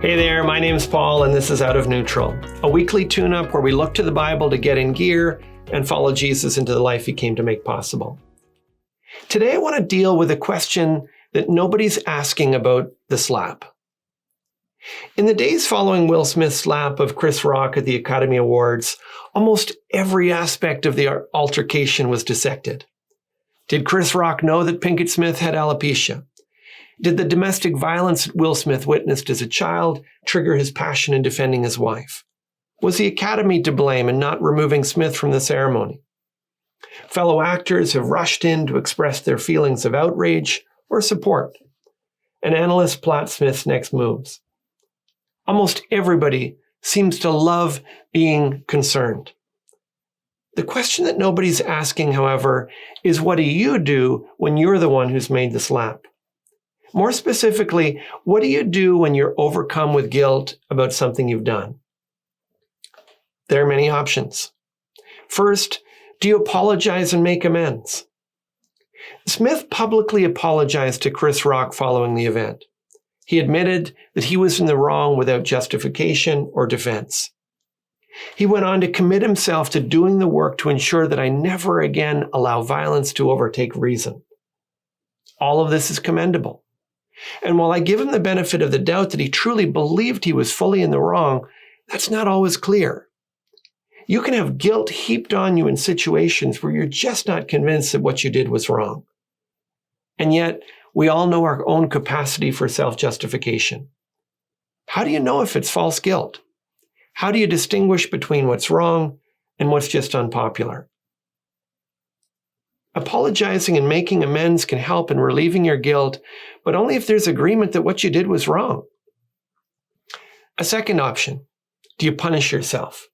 Hey there, my name's Paul, and this is Out of Neutral, a weekly tune-up where we look to the Bible to get in gear and follow Jesus into the life he came to make possible. Today I want to deal with a question that nobody's asking about the slap. In the days following Will Smith's slap of Chris Rock at the Academy Awards, almost every aspect of the altercation was dissected. Did Chris Rock know that Pinket Smith had alopecia? Did the domestic violence that Will Smith witnessed as a child trigger his passion in defending his wife? Was the Academy to blame in not removing Smith from the ceremony? Fellow actors have rushed in to express their feelings of outrage or support. And analysts plot Smith's next moves. Almost everybody seems to love being concerned. The question that nobody's asking, however, is what do you do when you're the one who's made the slap? More specifically, what do you do when you're overcome with guilt about something you've done? There are many options. First, do you apologize and make amends? Smith publicly apologized to Chris Rock following the event. He admitted that he was in the wrong without justification or defense. He went on to commit himself to doing the work to ensure that I never again allow violence to overtake reason. All of this is commendable. And while I give him the benefit of the doubt that he truly believed he was fully in the wrong, that's not always clear. You can have guilt heaped on you in situations where you're just not convinced that what you did was wrong. And yet, we all know our own capacity for self-justification. How do you know if it's false guilt? How do you distinguish between what's wrong and what's just unpopular? Apologizing and making amends can help in relieving your guilt, but only if there's agreement that what you did was wrong. A second option, do you punish yourself?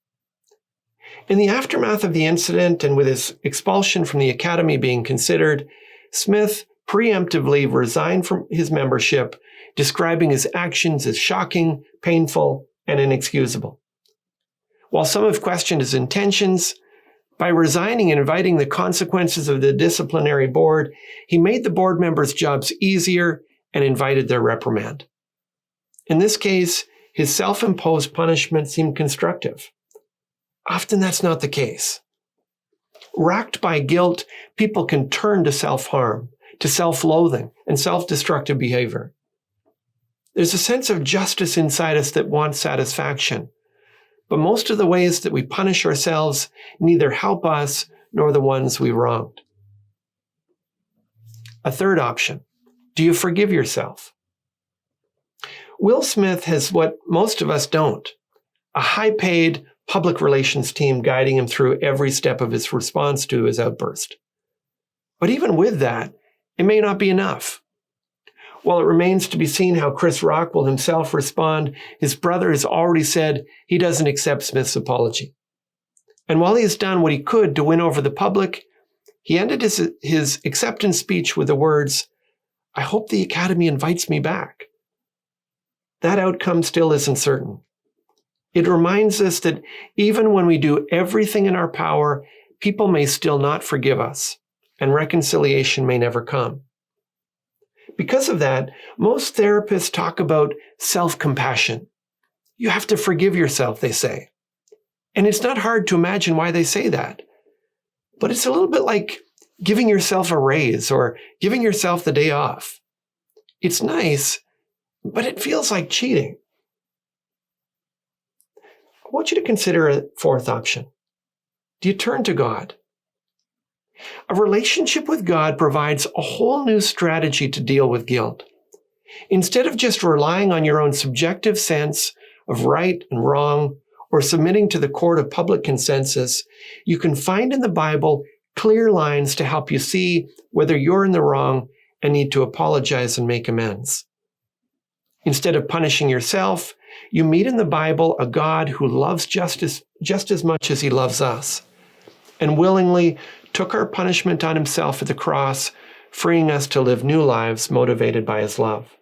In the aftermath of the incident and with his expulsion from the Academy being considered, Smith preemptively resigned from his membership, describing his actions as shocking, painful, and inexcusable. While some have questioned his intentions, by resigning and inviting the consequences of the disciplinary board, he made the board members' jobs easier and invited their reprimand. In this case, his self-imposed punishment seemed constructive. Often that's not the case. Racked by guilt, people can turn to self-harm, to self-loathing, and self-destructive behavior. There's a sense of justice inside us that wants satisfaction. But most of the ways that we punish ourselves neither help us nor the ones we wronged. A third option, do you forgive yourself? Will Smith has what most of us don't, a high-paid public relations team guiding him through every step of his response to his outburst. But even with that, it may not be enough. While it remains to be seen how Chris Rock will himself respond, his brother has already said he doesn't accept Smith's apology. And while he has done what he could to win over the public, he ended his acceptance speech with the words, "I hope the Academy invites me back." That outcome still isn't certain. It reminds us that even when we do everything in our power, people may still not forgive us, and reconciliation may never come. Because of that, most therapists talk about self-compassion. You have to forgive yourself, they say. And it's not hard to imagine why they say that. But it's a little bit like giving yourself a raise or giving yourself the day off. It's nice, but it feels like cheating. I want you to consider a fourth option. Do you turn to God? A relationship with God provides a whole new strategy to deal with guilt. Instead of just relying on your own subjective sense of right and wrong or submitting to the court of public consensus, you can find in the Bible clear lines to help you see whether you're in the wrong and need to apologize and make amends. Instead of punishing yourself, you meet in the Bible a God who loves justice just as much as he loves us, and willingly took our punishment on himself at the cross, freeing us to live new lives motivated by his love.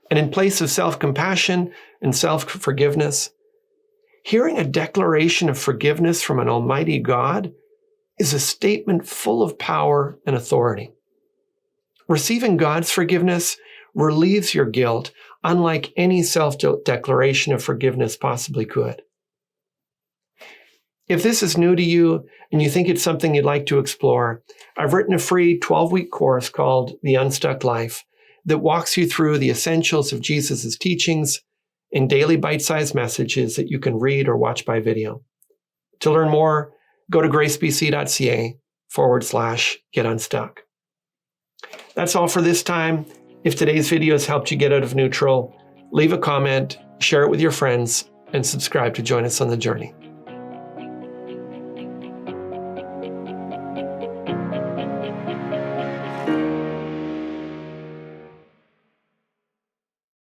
And in place of self-compassion and self-forgiveness, hearing a declaration of forgiveness from an almighty God is a statement full of power and authority. Receiving God's forgiveness relieves your guilt, unlike any self-declaration of forgiveness possibly could. If this is new to you and you think it's something you'd like to explore, I've written a free 12-week course called The Unstuck Life that walks you through the essentials of Jesus' teachings in daily bite-sized messages that you can read or watch by video. To learn more, go to gracebc.ca/getunstuck. That's all for this time. If today's video has helped you get out of neutral, leave a comment, share it with your friends, and subscribe to join us on the journey.